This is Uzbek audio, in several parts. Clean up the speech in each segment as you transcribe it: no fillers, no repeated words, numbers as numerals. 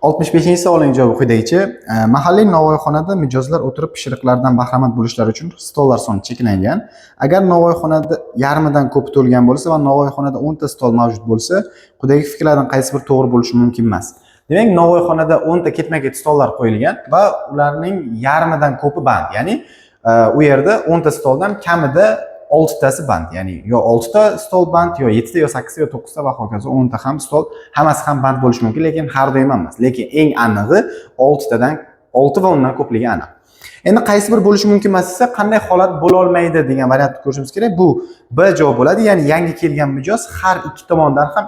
65-savolning javobi quyidagicha. Mahalliy novvoyxonada mijozlar o'tirib pishiriqlardan bahramand bo'lishlari uchun stollar soni cheklangan. Agar novvoyxonada yarmidan ko'p to'lgan bo'lsa va novvoyxonada 10 ta stol mavjud bo'lsa, quyidagi fikrlardan qaysi biri to'g'ri bo'lishi mumkin emas? Demak, novvoyxonada 10 ta ketma-ket stollar qo'yilgan va ularning yarmidan ko'pi band. Ya'ni u yerda 10 ta stoldan kamida 6 tasi band. Ya'ni yo 6 ta stol band, yo 7 ta, yo 8 ta, yo 9 ta va hokazo 10 ta ham stol, hammasi ham band bo'lishi mumkin, lekin har doim emas. Lekin eng anig'i 6 tadan 6 va undan ko'pligi aniq. Endi qaysi bir bo'lishi mumkin emas desa, qanday holat bo'la olmaydi degan variantni ko'rishimiz kerak. Bu B javob bo'ladi. Ya'ni yangi kelgan mijoz har ikki tomondan ham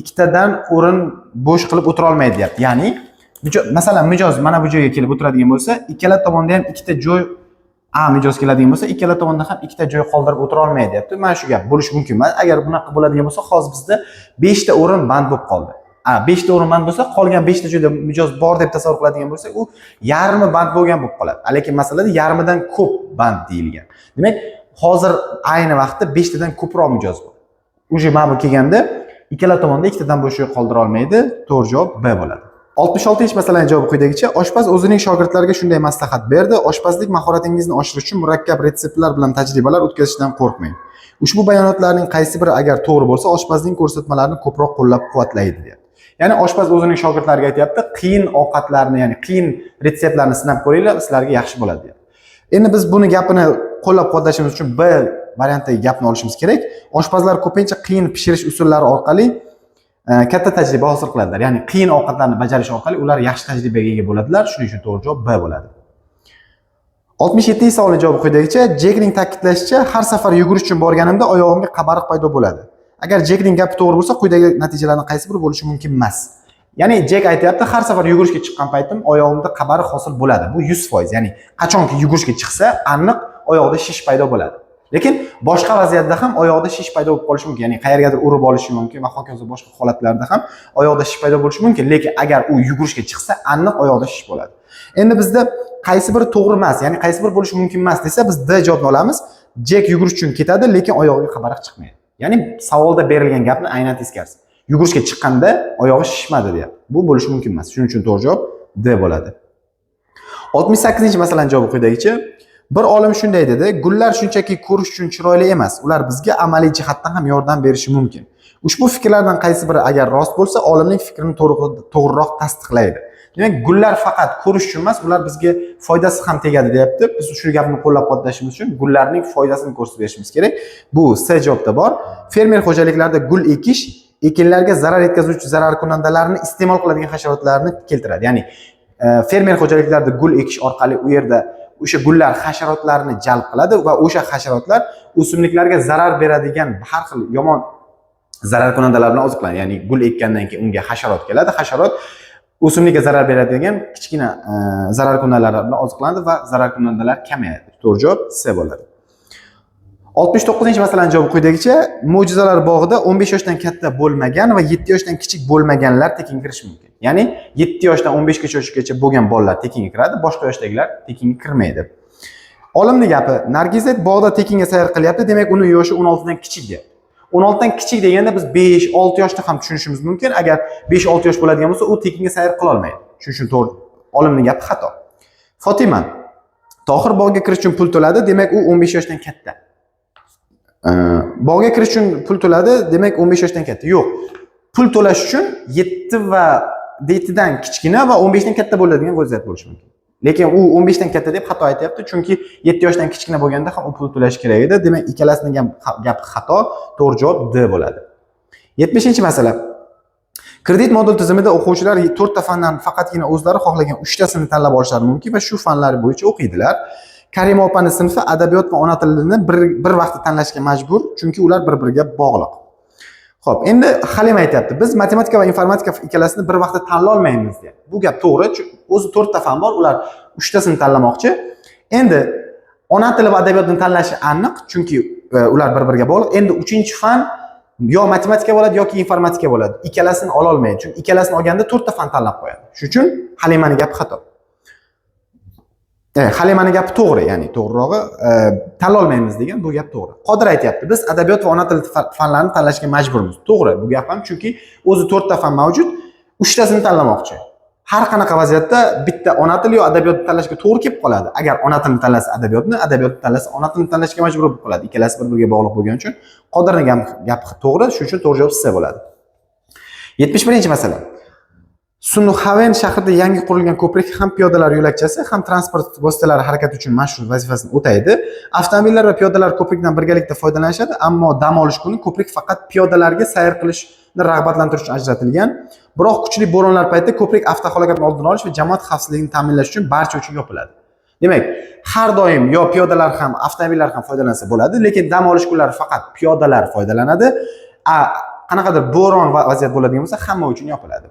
ikkitadan o'rin bo'sh qilib o'tira olmaydi deyapti. Ya'ni masalan mijoz mana bu joyga kelib o'tiradigan bo'lsa, ikkala tomonda ham ikkita joy mijoz keladigan bo'lsa, ikkala tomonda ham ikkita joy qoldirib o'tira olmaydi deyapti. Mana shu gap bo'lishi mumkin emas. Agar bunaqa bo'ladigan bo'lsa, hozir bizda 5 ta o'rin band bo'lib qoldi. 5 ta o'rin band bo'lsa, qolgan 5 ta joyda mijoz bor deb tasavvur qiladigan bo'lsak, u yarmi band bo'lgan bo'lib qoladi. Lekin masalada yarmidan ko'p band deyilgan. Demak, hozir ayni vaqtda 5 tadan ko'proq mijoz bor. Uje mana bu kelganda ikkala tomonda ikkitadan bo'sh joy qoldira olmaydi. To'g'ri javob B bo'ladi. 66-masalaning javobi quyidagicha. Oshpaz o'zining shogirdlariga shunday maslahat berdi: oshpazlik mahoratingizni oshirish uchun murakkab retseptlar bilan tajribalar o'tkazishdan qo'rqmang. Ushbu bayonotlarning qaysi biri agar to'g'ri bo'lsa, oshpazning ko'rsatmalarini ko'proq qo'llab-quvvatlaydi deyapti. Ya'ni oshpaz o'zining shogirdlariga aytayapti, qiyin ovqatlarni, ya'ni qiyin retseptlarni sinab ko'ringlar, sizlarga yaxshi bo'ladi deyapti. Endi biz buni gapini qo'llab-quvvatlashimiz uchun B variantidagi gapni olishimiz kerak. Oshpazlar ko'pincha qiyin pishirish usullari orqali katta tajriba hosil qiladilar. Ya'ni qiyin ovqatlarni bajarish orqali ular yaxshi tajribaga ega bo'ladilar. Shuning uchun to'g'ri javob B bo'ladi. 67-savolning javobi quyidagicha. Jekning ta'kidlashicha, har safar yugurish uchun borganimda oyog'imga qabariq paydo bo'ladi. Agar Jekning gapi to'g'ri bo'lsa, quyidagi natijalarning qaysi biri bo'lishi mumkin emas? Ya'ni Jek aytayapti, har safar yugurishga chiqqan paytim oyog'imda qabariq hosil bo'ladi. Bu 100%. Ya'ni qachonki yugurishga chiqsa, aniq oyog'ida shish paydo bo'ladi. Lekin boshqa vaziyatda ham oyoqda shish paydo bo'lib qolishi mumkin. Ya'ni qayergadir urib olishi mumkin va hokazo boshqa holatlarda ham oyoqda shish paydo bo'lishi mumkin. Lekin agar u yugurishga chiqsa, aniq oyoqda shish bo'ladi. Endi bizda qaysi biri to'g'ri emas, ya'ni qaysi biri bo'lishi mumkin emas desa, biz D javobni olamiz. Jek yugurish uchun ketadi, lekin oyog'iga qabariq chiqmaydi. Ya'ni savolda berilgan gapni aynan teskarisi. Yugurishga chiqqanda oyog'i shishmadi deyapti. Bu bo'lishi mumkin emas. Shuning uchun to'g'ri javob D bo'ladi. 68-masalaning javobi quyidagicha. Bir olim shunday dedi: gullar shunchaki ko'rish uchun chiroyli emas, ular bizga amaliy jihatdan ham yordam berishi mumkin. Ushbu fikrlardan qaysi biri agar rost bo'lsa, olimning fikrini to'g'riroq tasdiqlaydi. Demak, gullar faqat ko'rish uchun emas, ular bizga foydasi ham tegadi deyapti. Biz shu gapni qo'llab-quvvatlashimiz uchun gullarning foydasini ko'rsatib berishimiz kerak. Bu C javobda bor. Fermer xo'jaliklarida gul ekish ekinlarga zarar yetkazuvchi zararkunandalarni iste'mol qiladigan hasharotlarni keltiradi. Ya'ni fermer xo'jaliklarida gul ekish orqali u yerda o'sha gullar hasharotlarni jalb qiladi va o'sha hasharotlar o'simliklarga zarar beradigan har xil yomon zararkunandalar bilan oziqlanadi. Ya'ni gul ekkandan keyin unga hasharot keladi. Hasharot o'simlikka zarar beradigan kichkina zararkunandalar bilan oziqlanadi va zararkunandalar kamayadi. To'g'ri javob C bo'ladi. 69-masalaning javobi quyidagicha. Mo'jizalar bog'ida 15 yoshdan katta bo'lmagan va 7 yoshdan kichik bo'lmaganlar tekinga kirish mumkin. Ya'ni 7 yoshdan 15 yoshgacha bo'lgan bolalar tekinga kiradi, boshqa yoshdagilar tekinga kirmaydi. Olimning gapi, Nargizet bog'da tekinga sayr qilyapti, demak uni yoshi 16 dan kichik deyapti. 16 dan kichik deganda biz 5-6 yoshni ham tushunishimiz mumkin. Agar 5-6 yosh bo'ladigan bo'lsa, u tekinga sayr qila olmaydi. Shuning uchun to'g'ri. Olimning gapi xato. Fotima, Tohir bog'ga kirish uchun pul to'ladi, demak u 15 yoshdan katta. Bog'ga kirish uchun pul to'ladi, demak 15 yoshdan katta. Yo'q. Pul to'lash uchun 7 dan kichkina va 15 dan katta bo'ladigan vaziyat bo'lishi mumkin. Lekin u 15 dan katta deb xato aytayapti, chunki 7 yoshdan kichkina bo'lganda ham u pul to'lash kerak edi. Demak, ikkalasining gapi xato. To'g'ri javob D bo'ladi. 70-masala. Kredit modul tizimida o'quvchilar 4 ta fandan faqatgina o'zlari xohlagan 3 tasini tanlab olishlari mumkin va shu fanlar bo'yicha o'qiydilar. Karima opaning sinfi adabiyot va ona tilini bir vaqtda tanlashga majbur, chunki ular bir-biriga bog'liq. Xo'p, endi Halima aytayapti, biz matematika va informatika ikkalasini bir vaqtda tanlay olmaymiz deyapti. Bu gap to'g'ri, o'zi 4 ta fan bor, ular 3 tasini tanlamoqchi. Endi ona tili va adabiyotni tanlashi aniq, chunki ular bir-biriga bog'liq. Endi 3-fan yo matematika bo'ladi yoki informatika bo'ladi. Ikkalasini ola olmaydi, chunki ikkalasini olganda 4 ta fan tanlab qo'yadi. Shuning uchun Halimaning gapi xato. Halimaning gapi to'g'ri, ya'ni to'g'rirog'i tanlay olmaymiz degan bu gap to'g'ri. Qodir aytayapti, biz adabiyot va ona tili fanlarini tanlashga majburmiz. To'g'ri, bu gap ham, chunki o'zi 4 ta fan mavjud. uchtasini tanlamoqchi. Har qanaqa vaziyatda bitta ona tili yo adabiyotni tanlashga to'g'ri kelib qoladi. Agar ona tilini tanlasa adabiyotni tanlasa ona tilini tanlashga majbur bo'lib qoladi. Ikkalasi bir-biriga bog'liq bo'lgani uchun Qodirning gapi to'g'ri, shuning uchun to'g'ri javob C bo'ladi. 71-masala. Sunxaven shahrida yangi qurilgan ko'prik ham piyodalar yo'lakchasi, ham transport vositalari harakati uchun mashhur vazifasini o'taydi. Avtomobillar va piyodalar ko'prikdan birgalikda foydalanishadi, ammo dam olish kuni ko'prik faqat piyodalarga sayr qilishni rag'batlantirish uchun ajratilgan. Biroq kuchli bo'ronlar paytida ko'prik avtohalokatni oldini olish va jamoat xavfsizligini ta'minlash uchun barcha uchun yopiladi. Demak, har doim yo piyodalar ham, avtomobillar ham foydalansa bo'ladi, lekin dam olish kunlari faqat piyodalar foydalanadi. Qanaqadir bo'ron vaziyat bo'ladigan bo'lsa, hamma uchun yopiladi.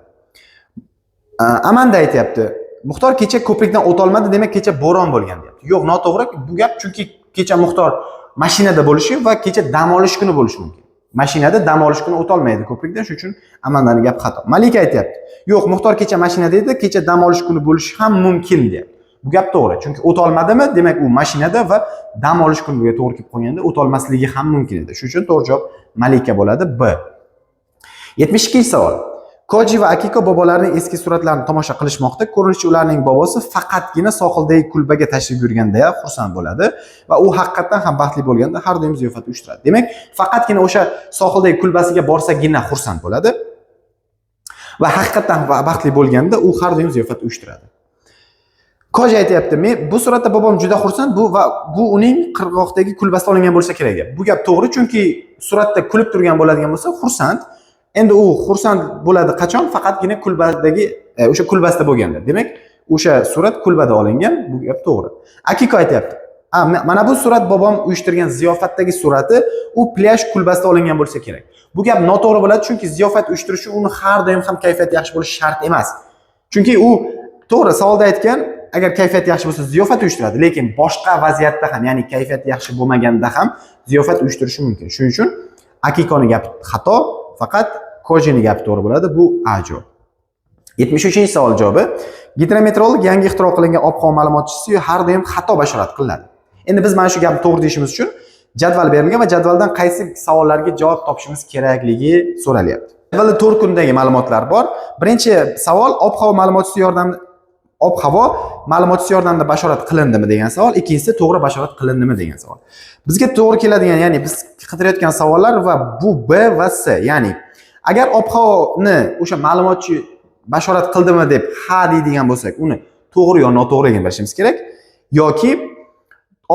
Amanda aytayapti, Muxtor kecha ko'prikdan o'ta olmadi, demak kecha bo'ron bo'lgan deyapti. Yo'q, noto'g'ri bu gap, chunki kecha Muxtor mashinada bo'lishi va kecha dam olish kuni bo'lishi mumkin. Mashinada dam olish kuni o'ta olmaydi ko'prikdan, shuning uchun Amandaning gapi xato. Malika aytayapti, yo'q, Muxtor kecha mashinada edi, kecha dam olish kuni bo'lishi ham mumkin deyapti. Bu gap to'g'ri, chunki o'ta olmadimi, demak u mashinada va dam olish kuniga to'g'ri kelib qolganda o'ta olmasligi ham mumkin edi. Shuning uchun to'g'ri javob Malika bo'ladi, B. 72-savol. Koji va Akiko bobolarining eski suratlarini tomosha qilishmoqda. Ko'rinishicha ularning bobosi faqatgina sohildagi kulbaga tashrif yurganda xursand bo'ladi va u haqiqatan ham baxtli bo'lganda har doim ziyofat uyushtiradi. Demak, faqatgina o'sha sohildagi kulbasiga borsagina xursand bo'ladi va haqiqatan baxtli bo'lganda u har doim ziyofat uyushtiradi. Koji aytayapti, men bu suratda bobom juda xursand, bu uning qirg'oqdagi kulbasida olingan bo'lsa kerak deb. Bu gap to'g'ri, chunki suratda kulib turgan bo'ladigan bo'lsa xursand. Endi u xursand bo'ladi qachon? Faqatgina kulbadagi o'sha kulbasida bo'lganda. Demak, o'sha surat kulbada olingan, bu gap to'g'ri. Akiko aytayapti, mana bu surat bobom uyushtirgan ziyofatdagi surati, u plyaj kulbasida olingan bo'lsa kerak. Bu gap noto'g'ri bo'ladi, chunki ziyofat uyushtirish uchun uni har doim ham kayfiyati yaxshi bo'lishi shart emas. Chunki u to'g'ri savolda aytgan, agar kayfiyati yaxshi bo'lsa ziyofat uyushtiradi, lekin boshqa vaziyatda ham, ya'ni kayfiyati yaxshi bo'lmaganda ham ziyofat uyushtirishi mumkin. Shuning uchun Akikoning gapi xato, faqat Kojining gapi to'g'ri bo'ladi. Bu A javob. 73-savol javobi. Gidrometeorolog yangi ixtiro qilingan ob-havo ma'lumotchisi har doim xato bashorat qilinadi. Endi biz mana shu gapni to'g'ri deyishimiz uchun jadval berilgan va jadvaldan qaysi savollarga javob topishimiz kerakligi so'ralyapti. Jadvalda 4 kundagi ma'lumotlar bor. Birinchi savol ob-havo ma'lumotchisi yordamida bashorat qilindimi degan savol, ikkinchisi to'g'ri bashorat qilindimi degan savol. Bizga to'g'ri keladigan, ya'ni biz qidirayotgan savollar va bu B va C, ya'ni agar ob-havoni o'sha ma'lumotchi bashorat qildimi deb ha deydigan bo'lsak, uni to'g'ri yo noto'g'riligini bilishimiz kerak, yoki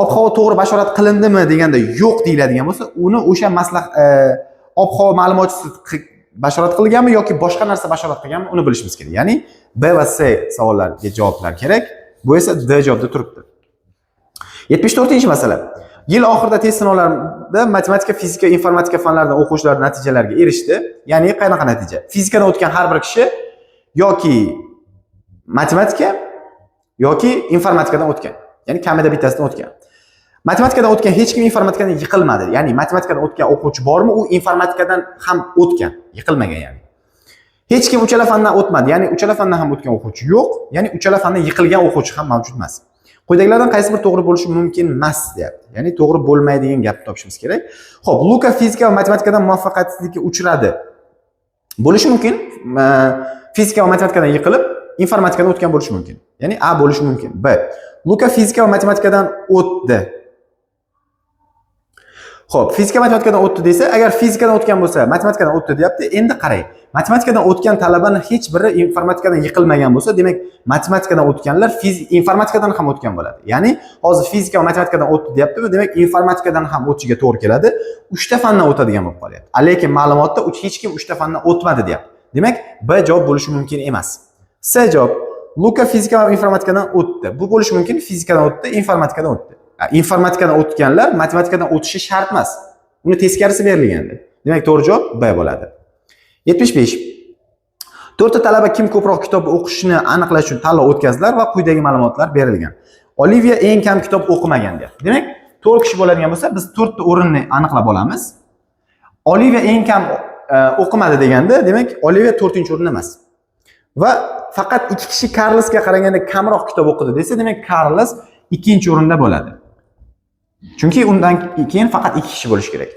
ob-havo to'g'ri bashorat qilindimi deganda yo'q deyiladigan bo'lsa, uni o'sha ob-havo ma'lumotchisi bashorat qilganmi yoki boshqa narsa bashorat qilganmi, uni bilishimiz kerak. Ya'ni B va C savollariga javoblar kerak. Bu esa D javobda turibdi. 74-masala. Yil oxirida test sinovlarida matematika, fizika, informatika fanlaridan o'quvchilar natijalarga erishdi. Ya'ni qanaqa natija? Fizikadan o'tgan har bir kishi yoki matematika yoki informatikadan o'tgan. Ya'ni kamida bittasidan o'tgan. Matematikadan o'tgan hech kim informatikadan yiqilmadi. Ya'ni matematikadan o'tgan o'quvchi bormi? U informatikadan ham o'tgan, yiqilmagan ya'ni. Hech kim uchala fandan o'tmadi. Ya'ni uchala fandan ham o'tgan o'quvchi yo'q. Ya'ni uchala fandan yiqilgan o'quvchi ham mavjud emas. Quyidagilardan qaysi bir to'g'ri bo'lishi mumkin emas deyapti. Ya'ni to'g'ri bo'lmaydigan gapni topishimiz kerak. Xo'p, Luka fizika va matematikadan muvaffaqiyatsizlikka uchradi. Bo'lishi mumkin. Fizika va matematikadan yiqilib, informatikadan o'tgan bo'lishi mumkin. Ya'ni A bo'lishi mumkin. B. Luka fizika va matematikadan o'tdi. Xo'p, fizika matematikadan o'tdi desa, agar fizikadan o'tgan bo'lsa, matematikadan o'tdi deyapti. Endi qarang. Matematikadan o'tgan talabani hech biri informatikadan yiqilmagan bo'lsa, demak, matematikadan o'tganlar informatikadan ham o'tgan bo'ladi. Ya'ni, hozir fizika va matematikadan o'tdi deyapti-ku, demak, informatikadan ham o'tishiga to'g'ri keladi. 3 ta fandan o'tadigan bo'lib qolyapti. Lekin ma'lumotda hech kim 3 ta fandan o'tmadi deyapti. Demak, B javob bo'lishi mumkin emas. C javob. Luka fizika va informatikadan o'tdi. Bu bo'lishi mumkin, fizikadan o'tdi, informatikadan o'tdi. Informatikadan o'tganlar matematikadan o'tishi shart emas. Uni teskarisi berilgandi. Demak, to'g'ri javob B bo'ladi. 75. 4 ta talaba kim ko'proq kitob o'qishni aniqlash uchun tanlov o'tkazdilar va quyidagi ma'lumotlar berilgan. Olivia eng kam kitob o'qimagan deyapti. Demak, 4 kishi bo'ladigan bo'lsa, biz 4 ta o'rinni aniqlab olamiz. Olivia eng kam o'qimadi deganda, demak, Olivia 4-o'rinda emas. Va faqat 2 kishi Carlosga qaraganda kamroq kitob o'qidi desa, demak, Carlos 2-o'rinda bo'ladi. Chunki undan keyin faqat 2 kishi bo'lishi kerak.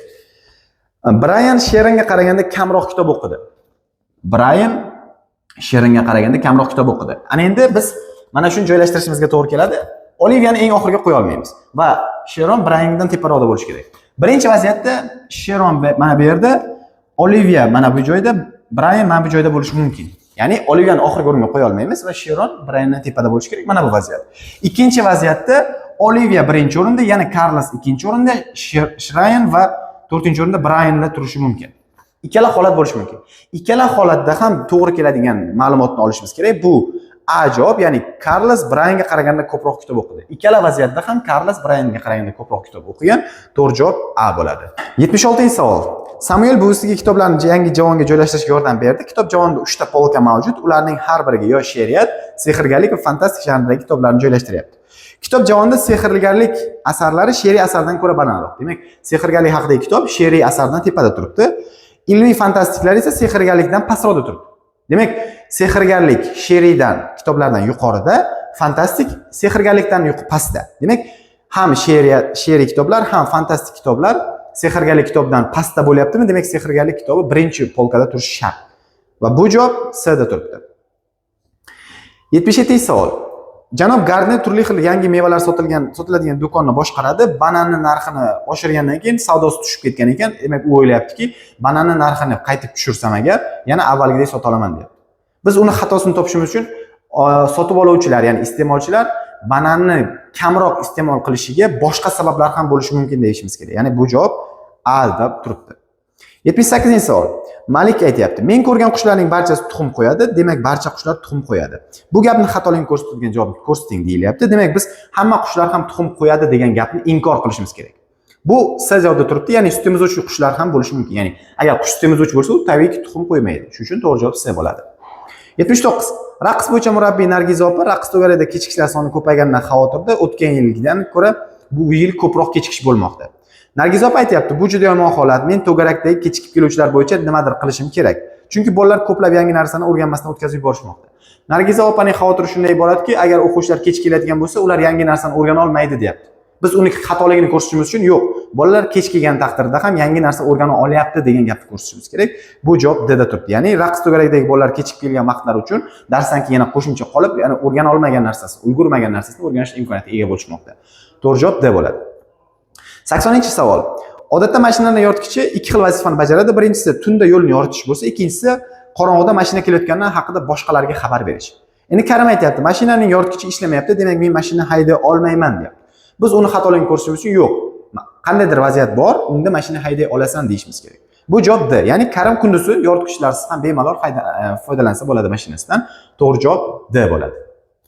Brian Sharonga qaraganda kamroq kitob o'qidi. Brian Sheringa qaraganda kamroq kitob o'qidi. Ana endi biz mana shuni joylashtirishimizga to'g'ri keladi. Oliviyani eng oxiriga qo'ya olmaymiz va Sheron Briandan teparoqda bo'lishi kerak. Birinchi vaziyatda Sheron mana bu yerda, Oliviya mana bu joyda, Brian mana bu joyda bo'lishi mumkin. Ya'ni Oliviyani oxirgi o'ringa qo'ya olmaymiz va Sheron Briandan tepada bo'lishi kerak. Mana bu vaziyat. Ikkinchi vaziyatda Oliviya birinchi o'rinda, yana Carlos ikkinchi o'rinda, Shrayan va to'rtinchi o'rinda Brianlar turishi mumkin. Ikkala holat bo'lishi mumkin. Ikkala holatda ham to'g'ri keladigan ma'lumotni olishimiz kerak. Bu A javob, ya'ni Carlos Brianga qaraganda ko'proq kitob o'qidi. Ikkala vaziyatda ham Carlos Brianga qaraganda ko'proq kitob o'qigan. To'g'ri javob A bo'ladi. 76-savol. Samuel buvisiga kitoblarni yangi javonga joylashtirishga yordam berdi. Kitob javonida 3 ta polka mavjud. Ularning har biriga yo she'riyat, sehrgarlik va fantastik janrdagi kitoblarni joylashtiryapti. Kitob javonida sehrgarlik asarlari she'riy asardan ko'ra balandroq. Demak, sehrgarlik haqidagi kitob she'riy asardan tepada turibdi. Ilmiy fantastiklar esa sehrgarlikdan pastroqda turibdi. Demak, sehrgarlik she'riydan, kitoblardan yuqorida, fantastik sehrgarlikdan pastda. Demak, ham she'riy kitoblar, ham fantastik kitoblar sehrgarlik kitobdan pastda bo'lyaptimi? Demak, sehrgarlik kitobi birinchi polkada turishi shart. Va bu javob C da turibdi. 77-savol. Janob Gardner turli xil yangi mevalar sotiladigan do'konni boshqaradi. Bananni narxini oshirgandan keyin savdosi tushib ketgan ekan. Demak, u o'ylayaptiki, bananni narxini qaytib tushirsam agar, yana avvalgidek sota olaman deyapti. Biz uni xatosini topishimiz uchun sotib oluvchilar, ya'ni iste'molchilar bananni kamroq iste'mol qilishiga boshqa sabablar ham bo'lishi mumkin deyishimiz kerak. Ya'ni bu javob A deb turibdi. 78-savol. Malik aytayapti: "Men ko'rgan qushlarning barchasi tuxum qo'yadi, demak barcha qushlar tuxum qo'yadi." Bu gapni xatoligini ko'rsatadigan javobni ko'rsating deyilyapti. Demak, biz hamma qushlar ham tuxum qo'yadi degan gapni inkor qilishimiz kerak. Bu C javobda turibdi, ya'ni suti emizuvchi qushlar ham bo'lishi mumkin. Ya'ni agar qush suti emizuvchi bo'lsa, u tabiiyki tuxum qo'ymaydi. Shuning uchun to'g'ri javob C bo'ladi. 79. Raqs bo'yicha murabbiy Nargiza opa raqs to'garagida kechikishlar soni ko'payganidan xavotirda, o'tgan yilgidan ko'ra bu yil ko'proq kechikish bo'lmoqda. Nargiza opa aytayapti: "Bu juda yomon holat. Men to'garakdagi kechikib keluvchilar bo'yicha nimadir qilishim kerak. Chunki bolalar ko'plab yangi narsani o'rganmasdan o'tkazib yuborishmoqda." Nargiza opaning xavotiri shunday iboratki, agar o'quvchilar kech keladigan bo'lsa, ular yangi narsani o'rgana olmaydi, deyapti. Biz uni xatoligini ko'rsatishimiz uchun yo'q. Bolalar kech kelgan taqdirda ham yangi narsa o'rgana olyapti degan gapni ko'rsatishimiz kerak. Bu javob D da turibdi. Ya'ni raqs to'garakdagi bolalar kechikib kelgan vaqtlar uchun darsdan keyin yana qo'shimcha qolib, ya'ni o'rgana olmagan narsasi, ulgurmagan narsasini o'rganish imkoniyatiga ega bo'lishmoqda. To'g'ri javob D bo'ladi. 80-savol. Odatda mashinalarning yoritgichi ikki xil vazifani bajaradi. Birinchisi tunda yo'lni yoritish bo'lsa, ikkinchisi qorong'uda mashina kelayotgani haqida boshqalarga xabar berish. Endi Karim aytayapti: "Mashinaning yoritgichi ishlamayapti, demak men mashina hayday olmayman", deyapti. Biz uni xatoligini ko'rsatishimiz uchun yo'q. Qandaydir vaziyat bor, unda mashina hayday olasan deyishimiz kerak. Bu javob D. Ya'ni Karim kunduzi yoritgichlarsiz ham bemalol foydalansa bo'ladi mashinasidan. To'g'ri javob D bo'ladi.